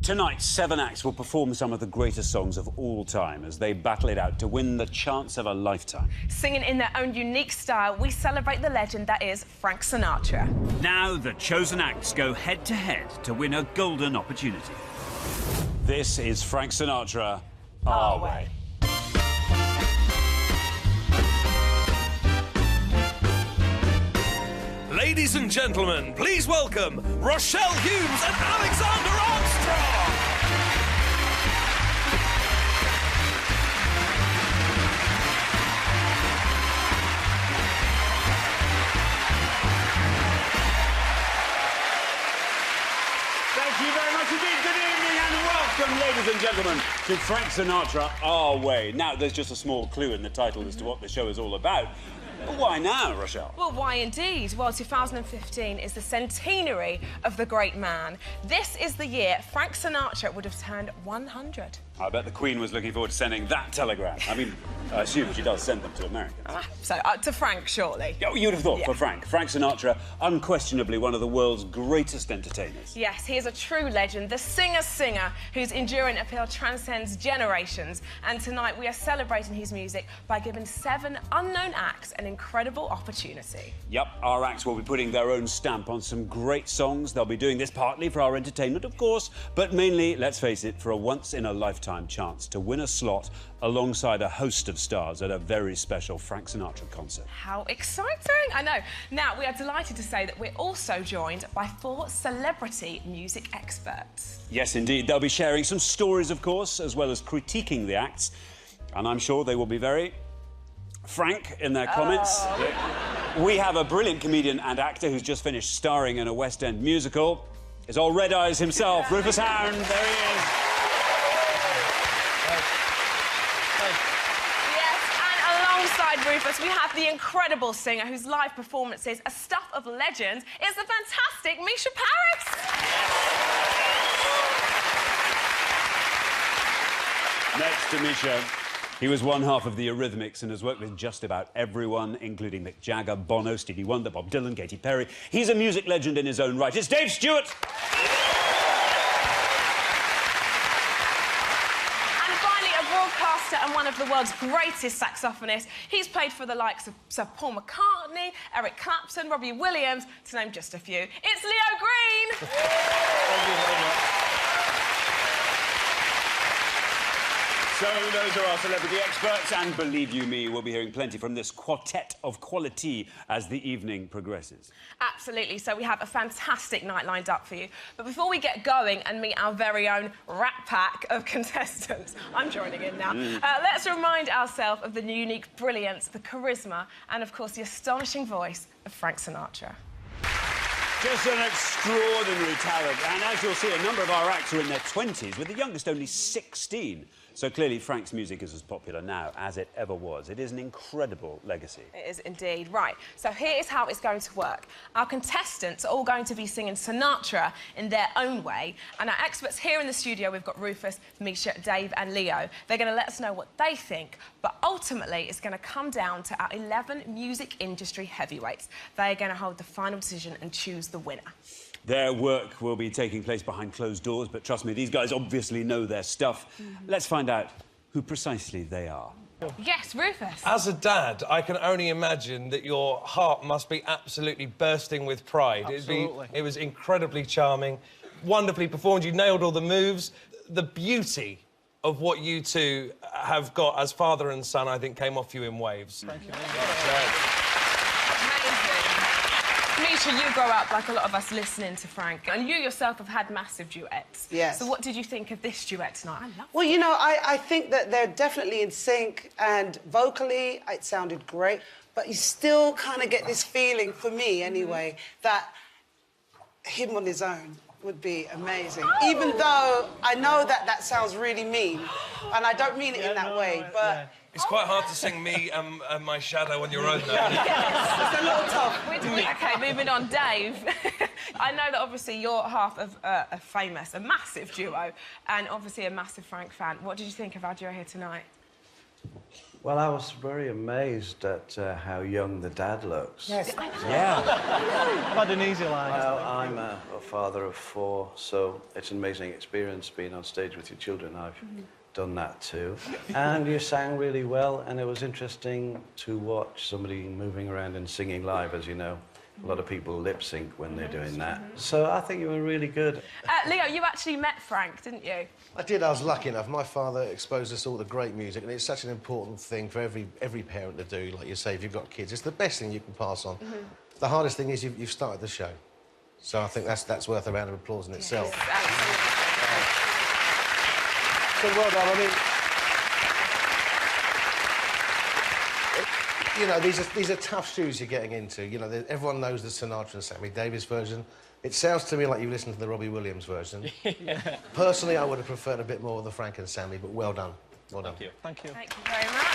Tonight, 7 acts will perform some of the greatest songs of all time as they battle it out to win the chance of a lifetime. Singing in their own unique style, we celebrate the legend that is Frank Sinatra. Now the chosen acts go head-to-head to win a golden opportunity. This is Frank Sinatra, Our Way. Ladies and gentlemen, please welcome Rochelle Humes and Alexander Armstrong! Thank you very much indeed. Good evening and welcome, ladies and gentlemen, to Frank Sinatra, Our Way. Now, there's just a small clue in the title as to what the show is all about. But why now, Rochelle? Well, why indeed? Well, 2015 is the centenary of the great man. This is the year Frank Sinatra would have turned 100. I bet the Queen was looking forward to sending that telegram. I mean, I assume she does send them to America. So, to Frank, surely. Oh, you'd have thought, for Frank. Frank Sinatra, unquestionably one of the world's greatest entertainers. Yes, he is a true legend, the singer's singer, whose enduring appeal transcends generations. And tonight we are celebrating his music by giving 7 unknown acts an incredible opportunity. Yep, our acts will be putting their own stamp on some great songs. They'll be doing this partly for our entertainment, of course, but mainly, let's face it, for a once-in-a-lifetime chance to win a slot alongside a host of stars at a very special Frank Sinatra concert. How exciting! I know. Now, we are delighted to say that we're also joined by 4 celebrity music experts. Yes, indeed. They'll be sharing some stories, of course, as well as critiquing the acts. And I'm sure they will be very frank in their comments. We have a brilliant comedian and actor who's just finished starring in a West End musical. It's all Red Eyes himself, Rufus Hound. There he is. Alongside Rufus, we have the incredible singer whose live performances are stuff of legend. It's the fantastic Mica Paris. Next to Mica, he was one half of the Eurythmics and has worked with just about everyone, including Mick Jagger, Bono, Stevie Wonder, Bob Dylan, Katy Perry. He's a music legend in his own right. It's Dave Stewart. And one of the world's greatest saxophonists. He's played for the likes of Sir Paul McCartney, Eric Clapton, Robbie Williams, to name just a few. It's Leo Green! Thank you very much. So those are our celebrity experts, and believe you me, we'll be hearing plenty from this quartet of quality as the evening progresses. Absolutely. So we have a fantastic night lined up for you. But before we get going and meet our very own Rat Pack of contestants, I'm joining in now. Let's remind ourselves of the unique brilliance, the charisma, and of course the astonishing voice of Frank Sinatra. Just an extraordinary talent, and as you'll see, a number of our acts are in their 20s, with the youngest only 16. So clearly Frank's music is as popular now as it ever was. It is an incredible legacy. It is indeed. Right, so here is how it's going to work. Our contestants are all going to be singing Sinatra in their own way, and our experts here in the studio, we've got Rufus, Mica, Dave and Leo. They're going to let us know what they think, but ultimately it's going to come down to our 11 music industry heavyweights. They're going to hold the final decision and choose the winner. Their work will be taking place behind closed doors, but trust me, these guys obviously know their stuff. Let's find out who precisely they are. Yes, Rufus. As a dad, I can only imagine that your heart must be absolutely bursting with pride. Absolutely. It was incredibly charming, wonderfully performed. You nailed all the moves. The beauty of what you two have got as father and son, I think, came off you in waves. Thank you. Mica, you grow up like a lot of us listening to Frank, and you yourself have had massive duets. Yes. So what did you think of this duet tonight? I love it. Well, you know, I think that they're definitely in sync, and vocally it sounded great, but you still kind of get this feeling, for me anyway, that him on his own would be amazing. Oh. Even though I know that that sounds really mean, and I don't mean it in that way, but... Yeah. It's quite hard to sing me and my shadow on your own, though. Yes, it's a little tough. OK, moving on, Dave. I know that obviously you're half of a massive duo, and obviously a massive Frank fan. What did you think of our duo here tonight? Well, I was very amazed at how young the dad looks. Yes. Yeah. I've had an easy line. Well, I'm a father of 4, so it's an amazing experience being on stage with your children. I've done that too. And you sang really well, and it was interesting to watch somebody moving around and singing live, as you know. A lot of people lip sync when they're doing that. So I think you were really good. Leo, you actually met Frank, didn't you? I did. I was lucky enough. My father exposed us all to great music, and it's such an important thing for every parent to do. Like you say, if you've got kids, it's the best thing you can pass on. The hardest thing is you've started the show. So I think that's worth a round of applause in itself. So well done. I mean, you know, these are tough shoes you're getting into. You know, everyone knows the Sinatra and Sammy Davis version. It sounds to me like you've listened to the Robbie Williams version. Personally, I would have preferred a bit more of the Frank and Sammy, but well done. Well done. Thank you. Thank you very much.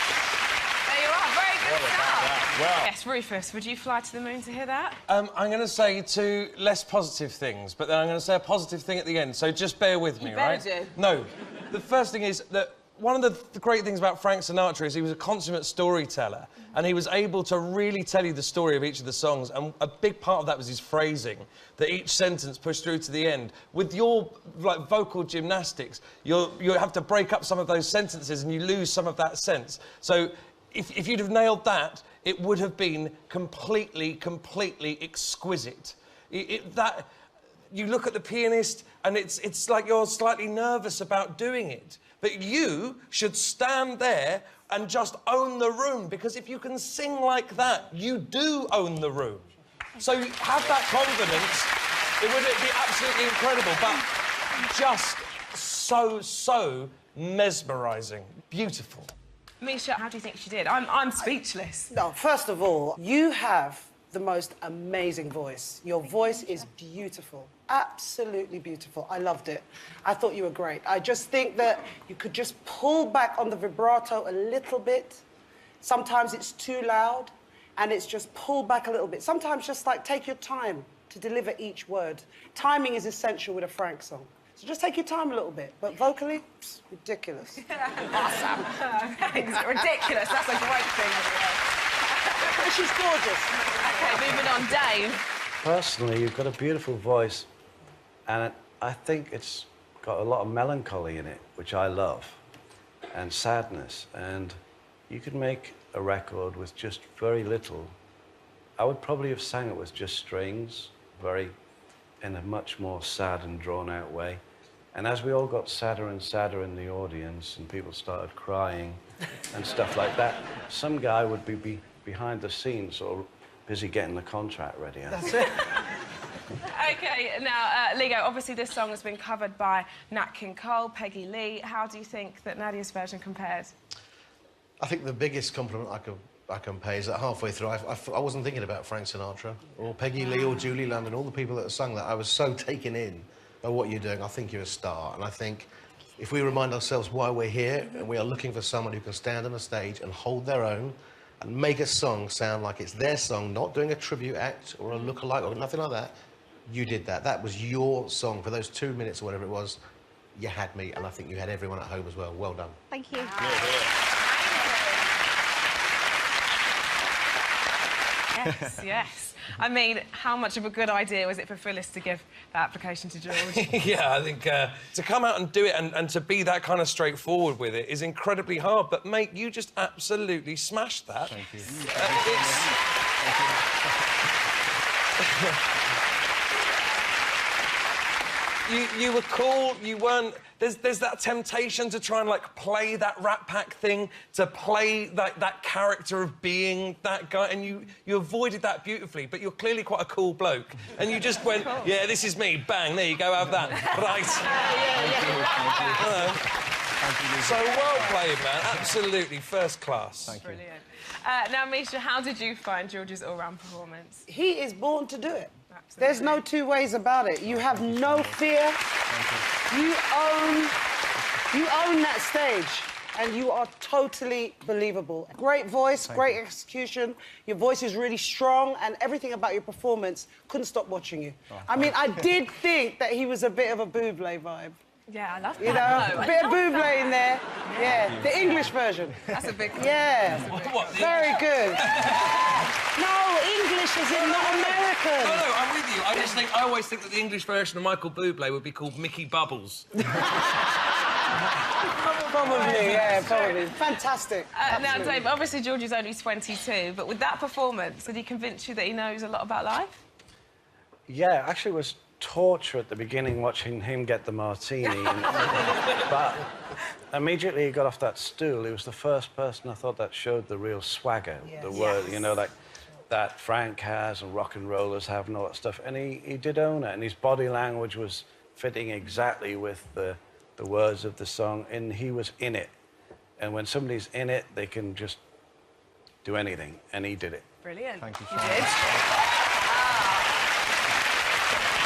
There you are, very good stuff. Well. Yes, Rufus, would you fly to the moon to hear that? I'm going to say 2 less positive things, but then I'm going to say a positive thing at the end, so just bear with me, right? better do. No. The first thing is that one of the great things about Frank Sinatra is he was a consummate storyteller, and he was able to really tell you the story of each of the songs, and a big part of that was his phrasing, that each sentence pushed through to the end. With your vocal gymnastics, you have to break up some of those sentences and you lose some of that sense. So if you'd have nailed that, it would have been completely exquisite. You look at the pianist and it's like you're slightly nervous about doing it. But you should stand there and just own the room, because if you can sing like that, you do own the room. So have that confidence. It would be absolutely incredible, but just so mesmerising. Beautiful. Misha, how do you think she did? I'm speechless. No, first of all, you have the most amazing voice. Your voice is beautiful. Absolutely beautiful. I loved it. I thought you were great. I just think that you could just pull back on the vibrato a little bit. Sometimes it's too loud, and it's just pull back a little bit. Sometimes just like take your time to deliver each word. Timing is essential with a Frank song. So just take your time a little bit. But vocally, ridiculous. Awesome. Ridiculous. That's a great thing. She's gorgeous. OK, moving on. Dave. Personally, you've got a beautiful voice, and I think it's got a lot of melancholy in it, which I love, and sadness, and you could make a record with just very little. I would probably have sang it with just strings, in a much more sad and drawn-out way. And as we all got sadder and sadder in the audience, and people started crying and stuff like that, some guy would be behind the scenes or busy getting the contract ready. That's it. OK, now, Leo, obviously this song has been covered by Nat King Cole, Peggy Lee. How do you think that Nadia's version compares? I think the biggest compliment I can pay is that halfway through, I wasn't thinking about Frank Sinatra or Peggy Lee or Julie London, all the people that have sung that. I was so taken in by what you're doing. I think you're a star, and I think if we remind ourselves why we're here, and we are looking for someone who can stand on a stage and hold their own and make a song sound like it's their song, not doing a tribute act or a look-alike or nothing like that, you did that. That was your song for those 2 minutes or whatever it was. You had me, and I think you had everyone at home as well. Well done. Thank you. Yes, yes. I mean, how much of a good idea was it for Phyllis to give that application to George? Yeah, I think to come out and do it and to be that kind of straightforward with it is incredibly hard. But, mate, you just absolutely smashed that. Thank you. You were cool, you weren't... There's that temptation to try and, like, play that Rat Pack thing, to play that character of being that guy, and you avoided that beautifully, but you're clearly quite a cool bloke. And you just went, yeah, this is me, bang, there you go, have that. Right. So well played, man. Absolutely, first class. Thank you. Brilliant. Now, Misha, how did you find George's all-round performance? He is born to do it. Absolutely. There's no 2 ways about it. You have no fear. You own that stage, and you are totally believable. Great voice, great execution. Your voice is really strong, and everything about your performance couldn't stop watching you. I mean, I did think that he was a bit of a Bublé vibe. Yeah, I love that. You know, a bit of Bublé in there. Yeah, the English version. That's a big one. Yeah, very good. No, English is in, not American. No, I'm with you. I always think that the English version of Michael Bublé would be called Mickey Bubbles. Probably, yeah, probably. Fantastic. Now, Dave, obviously George is only 22, but with that performance, did he convince you that he knows a lot about life? Yeah, actually it was torture at the beginning watching him get the martini. But immediately he got off that stool, he was the first person I thought that showed the real swagger, the word, you know, like that Frank has and rock and rollers have and all that stuff. And he did own it, and his body language was fitting exactly with the words of the song, and he was in it. And when somebody's in it, they can just do anything, and he did it. Brilliant. Thank you, You did.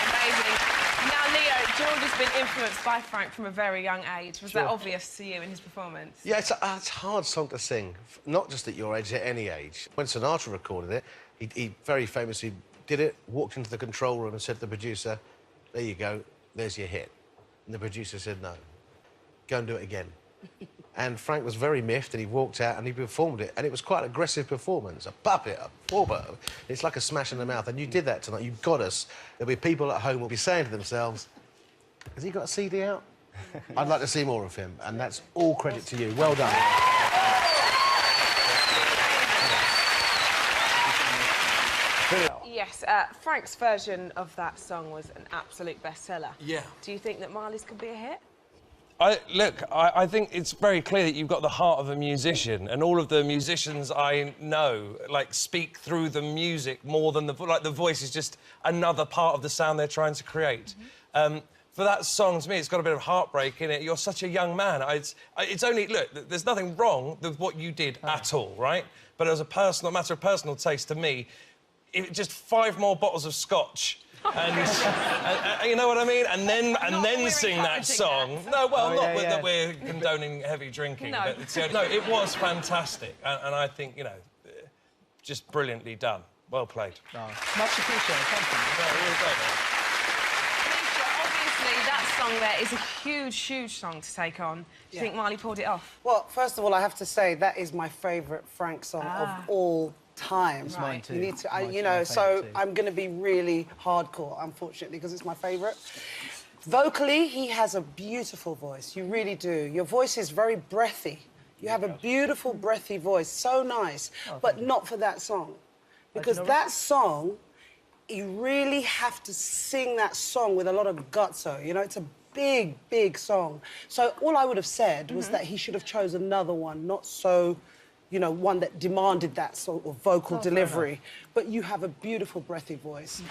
Amazing. Now, Leo, George has been influenced by Frank from a very young age. Was that obvious to you in his performance? Yeah, it's a hard song to sing, not just at your age, at any age. When Sinatra recorded it, he very famously did it, walked into the control room and said to the producer, there you go, there's your hit. And the producer said, no, go and do it again. And Frank was very miffed, and he walked out and he performed it, and it was quite an aggressive performance. A puppet, a forber. It's like a smash in the mouth, and you did that tonight. You got us. There'll be people at home who'll be saying to themselves, has he got a CD out? I'd like to see more of him, and that's all credit to you. Well done. Yes, Frank's version of that song was an absolute bestseller. Yeah. Do you think that Marley's could be a hit? I think it's very clear that you've got the heart of a musician, and all of the musicians I know, like, speak through the music more than the voice is just another part of the sound they're trying to create. For that song, to me, it's got a bit of heartbreak in it. You're such a young man. It's only... Look, there's nothing wrong with what you did at all, right? But as a matter of personal taste to me, just 5 more bottles of scotch... and you know what I mean? And then sing that song. No, well, not that we're condoning heavy drinking. No. But no, it was fantastic. And I think, you know, just brilliantly done. Well played. Oh, much appreciated. Thank you. Obviously, that song there is a huge, huge song to take on. Do you think Marley pulled it off? Well, first of all, I have to say that is my favourite Frank song of all time. It's mine too. You need to, you know, so I'm going to be really hardcore, unfortunately, because it's my favourite. Vocally, he has a beautiful voice. You really do. Your voice is very breathy. You have a beautiful, breathy voice. So nice. But not for that song. Because that song, you really have to sing that song with a lot of gutso. You know, it's a big, big song. So all I would have said was that he should have chosen another one, not so... you know, one that demanded that sort of vocal delivery. But you have a beautiful, breathy voice. OK.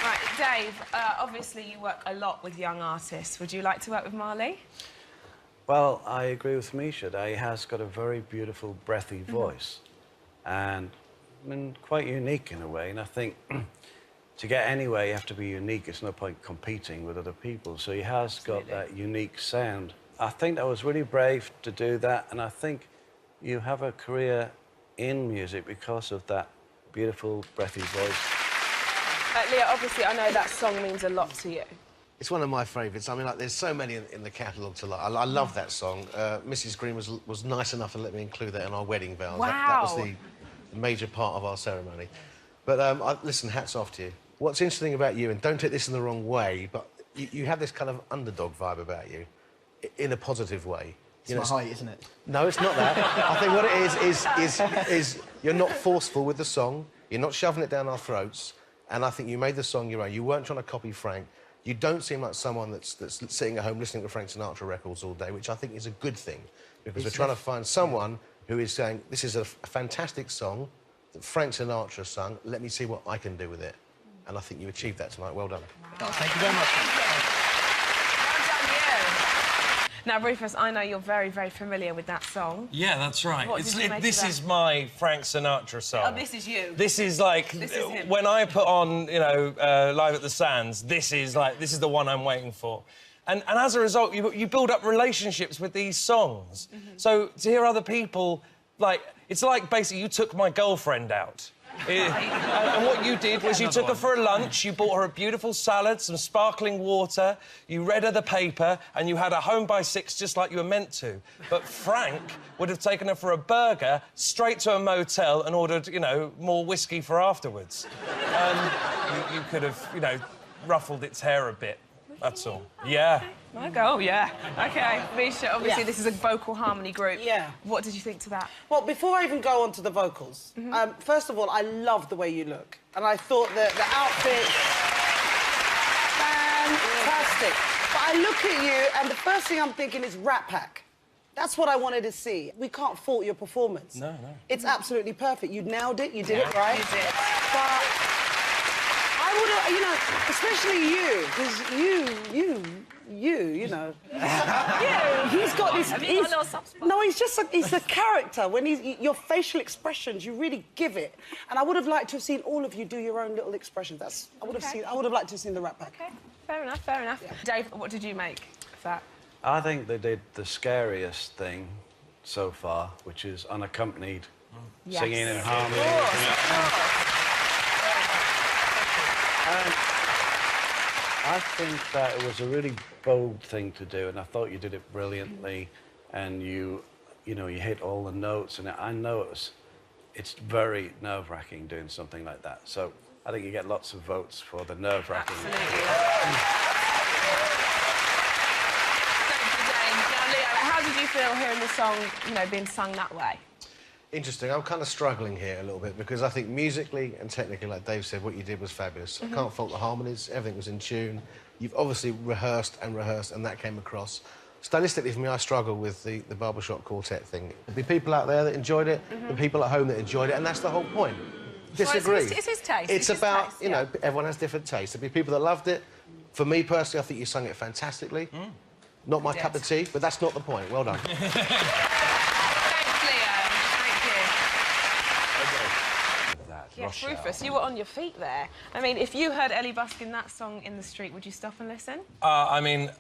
Right, Dave, obviously you work a lot with young artists. Would you like to work with Marley? Well, I agree with Misha. He has got a very beautiful, breathy voice. And, I mean, quite unique in a way. And I think to get anywhere, you have to be unique. It's no point competing with other people. So he has got that unique sound. I think that was really brave to do that, and I think you have a career in music because of that beautiful, breathy voice. Leah, obviously, I know that song means a lot to you. It's one of my favourites. I mean, like, there's so many in the catalogue to like. I love that song. Mrs. Green was nice enough to let me include that in our wedding vows. Wow. That was the major part of our ceremony. But listen, hats off to you. What's interesting about you, and don't take this in the wrong way, but you have this kind of underdog vibe about you. In a positive way. It's my height, isn't it? No, it's not that. I think what it is you're not forceful with the song, you're not shoving it down our throats, and I think you made the song your own. You weren't trying to copy Frank. You don't seem like someone that's sitting at home listening to Frank Sinatra records all day, which I think is a good thing, because we're trying to find someone who is saying, this is a fantastic song that Frank Sinatra sung, let me see what I can do with it. And I think you achieved that tonight. Well done. Wow. Thank you very much. Now, Rufus, I know you're very, very familiar with that song. Yeah, that's right. This is my Frank Sinatra song. Oh, this is you. This is like... This is him. When I put on, you know, Live at the Sands, this is the one I'm waiting for. And as a result, you build up relationships with these songs. So to hear other people, like... It's like, basically, you took my girlfriend out. And what you did was you took her for a lunch, you bought her a beautiful salad, some sparkling water, you read her the paper, and you had her home by 6 just like you were meant to. But Frank would have taken her for a burger, straight to a motel, and ordered, you know, more whiskey for afterwards. You could have, you know, ruffled its hair a bit. That's all. Yeah. My God, yeah. OK, Mica, obviously this is a vocal harmony group. Yeah. What did you think to that? Well, before I even go on to the vocals, first of all, I love the way you look. And I thought that the outfit... fantastic. But I look at you, and the first thing I'm thinking is Rat Pack. That's what I wanted to see. We can't fault your performance. No. It's absolutely perfect. You nailed it. You did it right. You did. But I would have, you know, especially you, because you know. Yeah, he's got this... Have you got a little soft spot? No, he's a character. When your facial expressions, you really give it. And I would have liked to have seen all of you do your own little expressions. I would have liked to have seen the Rat Pack. OK, fair enough, fair enough. Yeah. Dave, what did you make of that? I think they did the scariest thing so far, which is unaccompanied singing in harmony. And I think that it was a really bold thing to do, and I thought you did it brilliantly. And you hit all the notes, and I know it's very nerve-wracking doing something like that. So I think you get lots of votes for the nerve-wracking. Absolutely. How did you feel hearing the song, you know, being sung that way? Interesting. I'm kind of struggling here a little bit because I think musically and technically, like Dave said, what you did was fabulous. I can't fault the harmonies. Everything was in tune. You've obviously rehearsed, and that came across. Stylistically, for me, I struggle with the barbershop quartet thing. There'll be people out there that enjoyed it, the people at home that enjoyed it, and that's the whole point. Disagree. Well, it's his taste. It's about, taste, you know, everyone has different tastes. There'll be people that loved it. For me, personally, I think you sung it fantastically. Not my cup of tea, but that's not the point. Well done. Thanks, Leo. Thank you. Yes, Rufus, you were on your feet there. I mean, if you heard Ellie busking that song in the street, would you stop and listen? I mean,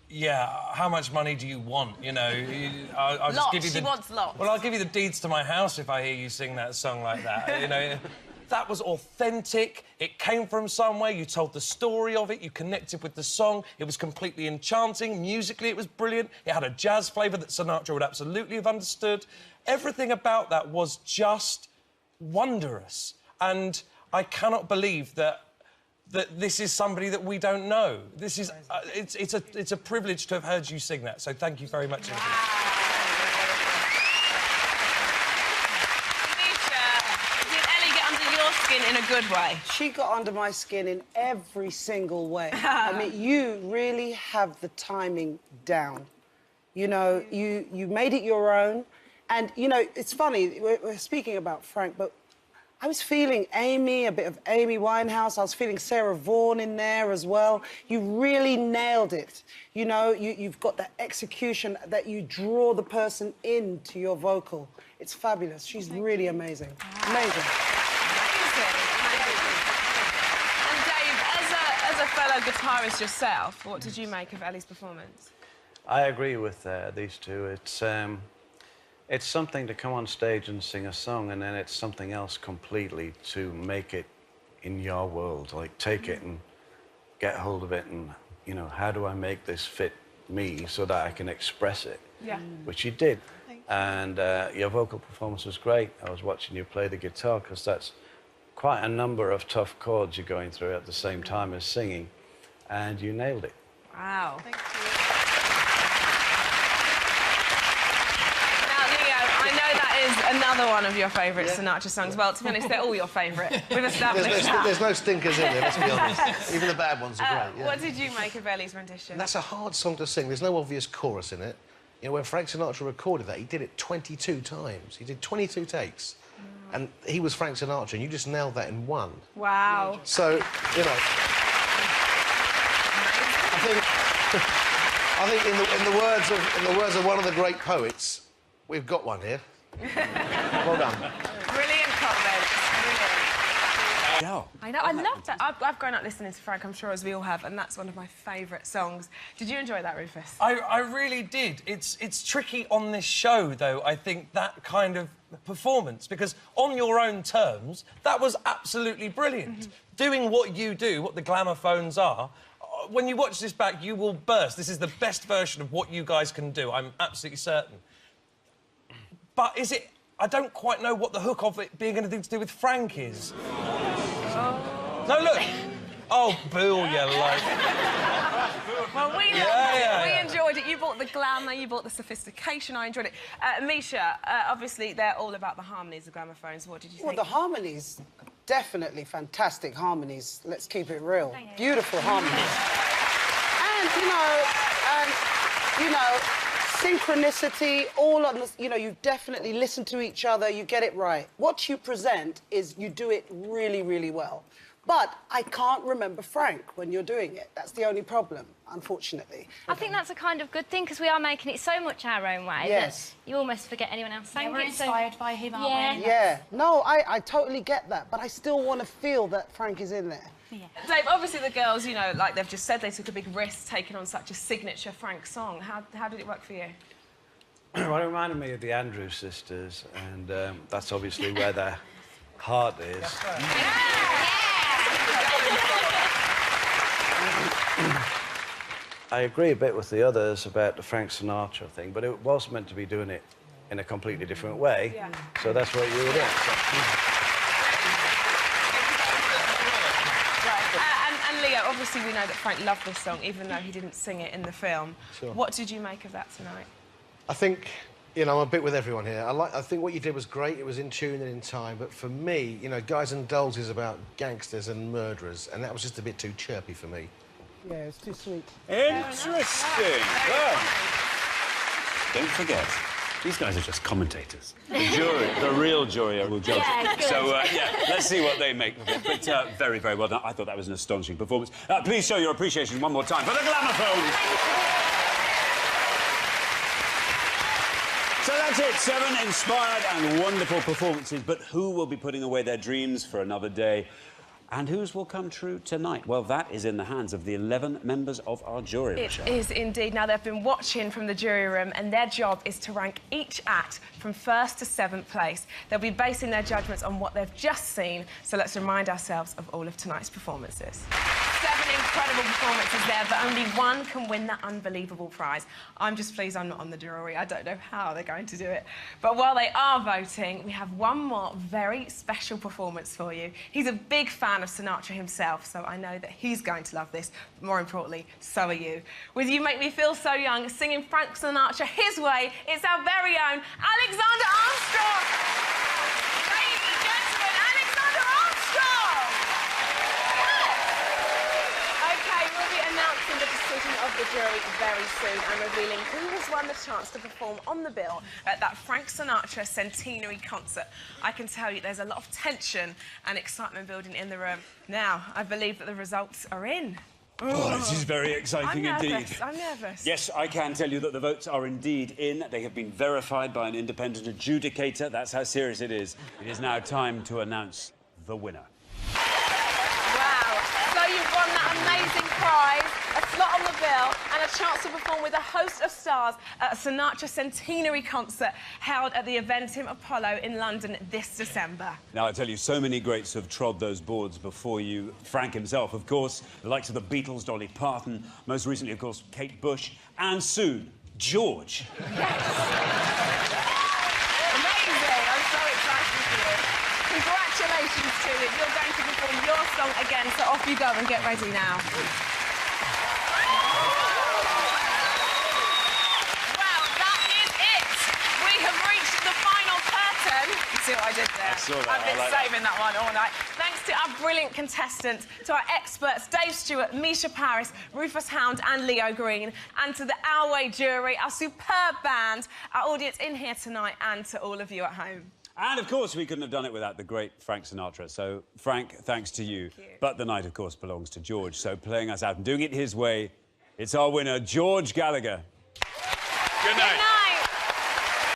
yeah, how much money do you want, you know? I'll just give you She wants lots. Well, I'll give you the deeds to my house if I hear you sing that song like that, you know? That was authentic. It came from somewhere. You told the story of it. You connected with the song. It was completely enchanting. Musically, it was brilliant. It had a jazz flavour that Sinatra would absolutely have understood. Everything about that was just wondrous. And I cannot believe that this is somebody that we don't know. This is... it's a privilege to have heard you sing that, so thank you very much indeed. In a good way. She got under my skin in every single way. I mean, you really have the timing down. You know, you made it your own. And, you know, it's funny, we're speaking about Frank, but I was feeling Amy, a bit of Amy Winehouse. I was feeling Sarah Vaughan in there as well. You really nailed it. You know, you've got that execution that you draw the person into your vocal. It's fabulous. She's really amazing. Amazing. And Dave, as a fellow guitarist yourself, what did you make of Ellie's performance? I agree with these two. It's something to come on stage and sing a song, and then it's something else completely to make it in your world. Like, take it and get hold of it and, you know, how do I make this fit me so that I can express it? Yeah. Which you did. And your vocal performance was great. I was watching you play the guitar, because that's quite a number of tough chords you're going through at the same time as singing, and you nailed it. Wow. Thank you. Now, Leo, I know that is another one of your favourite Sinatra songs. Well, to be honest, they're all your favourite. We've established that. There's no stinkers in there, let's be honest. Even the bad ones are great. Yeah. What did you make of Ellie's rendition? And that's a hard song to sing. There's no obvious chorus in it. You know, when Frank Sinatra recorded that, he did it 22 times. He did 22 takes. And he was Frank Sinatra, and you just nailed that in one. Wow. So, you know... I think in the words of one of the great poets, we've got one here. Well done. Brilliant comments. Brilliant. Yeah. I know, I love that. I've grown up listening to Frank, I'm sure, as we all have, and that's one of my favourite songs. Did you enjoy that, Rufus? I really did. It's tricky on this show, though, I think, that kind of performance, because on your own terms, that was absolutely brilliant. Doing what you do, what the glamour phones are, when you watch this back, you will burst. This is the best version of what you guys can do, I'm absolutely certain. But is it... I don't quite know what the hook of it being anything to do with Frank is. Oh. No, look. Oh, boo, you like. Well, we enjoyed it. You brought the glamour, you brought the sophistication. I enjoyed it. Misha, obviously, they're all about the harmonies of gramophones. What did you think? Well, the harmonies, definitely fantastic harmonies. Let's keep it real. Beautiful harmonies. And, you know, synchronicity, all on the, you know, you definitely listen to each other, you get it right. What you present is you do it really, really well. But I can't remember Frank when you're doing it. That's the only problem, unfortunately. I think that's a kind of good thing, because we are making it so much our own way Yes. that you almost forget anyone else sang we're it. inspired by him, aren't we? Yeah. No, I totally get that, but I still want to feel that Frank is in there. Yeah. Dave, obviously the girls, you know, like they've just said, they took a big risk taking on such a signature Frank song. How did it work for you? Well, it reminded me of the Andrews sisters, and that's obviously where their heart is. I agree a bit with the others about the Frank Sinatra thing, but it was meant to be doing it in a completely different way, so that's what you were doing. And Leo, obviously we know that Frank loved this song, even though he didn't sing it in the film. Sure. What did you make of that tonight? I think, you know, I'm a bit with everyone here. I think what you did was great. It was in tune and in time. But for me, you know, Guys and Dolls is about gangsters and murderers, and that was just a bit too chirpy for me. Yeah, it's too sweet. Interesting. Well, don't forget, these guys are just commentators. The jury, the real jury will judge. Yeah, good. So, yeah, let's see what they make of it. But very, very well done. I thought that was an astonishing performance. Please show your appreciation one more time for the Glamourphone. So that's it, 7 inspired and wonderful performances. But who will be putting away their dreams for another day? And whose will come true tonight? Well, that is in the hands of the 11 members of our jury, Rochelle. It is indeed. Now, they've been watching from the jury room, and their job is to rank each act from 1st to 7th place. They'll be basing their judgments on what they've just seen, so let's remind ourselves of all of tonight's performances. 7 incredible performances there, but only one can win that unbelievable prize. I'm just pleased I'm not on the jury. I don't know how they're going to do it. But while they are voting, we have one more very special performance for you. He's a big fan of Sinatra himself, so I know that he's going to love this. But more importantly, so are you. With You Make Me Feel So Young, singing Frank Sinatra his way, it's our very own Alexander Armstrong! Ladies and gentlemen, Alexander Armstrong! OK, we'll be announcing the decision of the jury very soon and revealing who has won the chance to perform on the bill at that Frank Sinatra centenary concert. I can tell you there's a lot of tension and excitement building in the room. Now, I believe that the results are in. Oh, this is very exciting indeed. I'm nervous. Yes, I can tell you that the votes are indeed in. They have been verified by an independent adjudicator. That's how serious it is. It is now time to announce the winner. Wow. So you've won that amazing prize, a slot on the bill, and a chance to perform with a host of stars at a Sinatra centenary concert held at the Eventim Apollo in London this December. Now, I tell you, so many greats have trod those boards before you. Frank himself, of course, the likes of the Beatles, Dolly Parton, most recently, of course, Kate Bush, and soon, George. Yes. Amazing. I'm so excited for you. Congratulations to you. You're going to perform your song again, so off you go and get ready now. See what I did there? I saw that. I've been like saving that one all night. Thanks to our brilliant contestants, to our experts, Dave Stewart, Mica Paris, Rufus Hound and Leo Green, and to the Our Way jury, our superb band, our audience in here tonight, and to all of you at home. And, of course, we couldn't have done it without the great Frank Sinatra. So, Frank, thanks to you. Thank you. But the night, of course, belongs to George. So, playing us out and doing it his way, it's our winner, George Gallagher. Good night.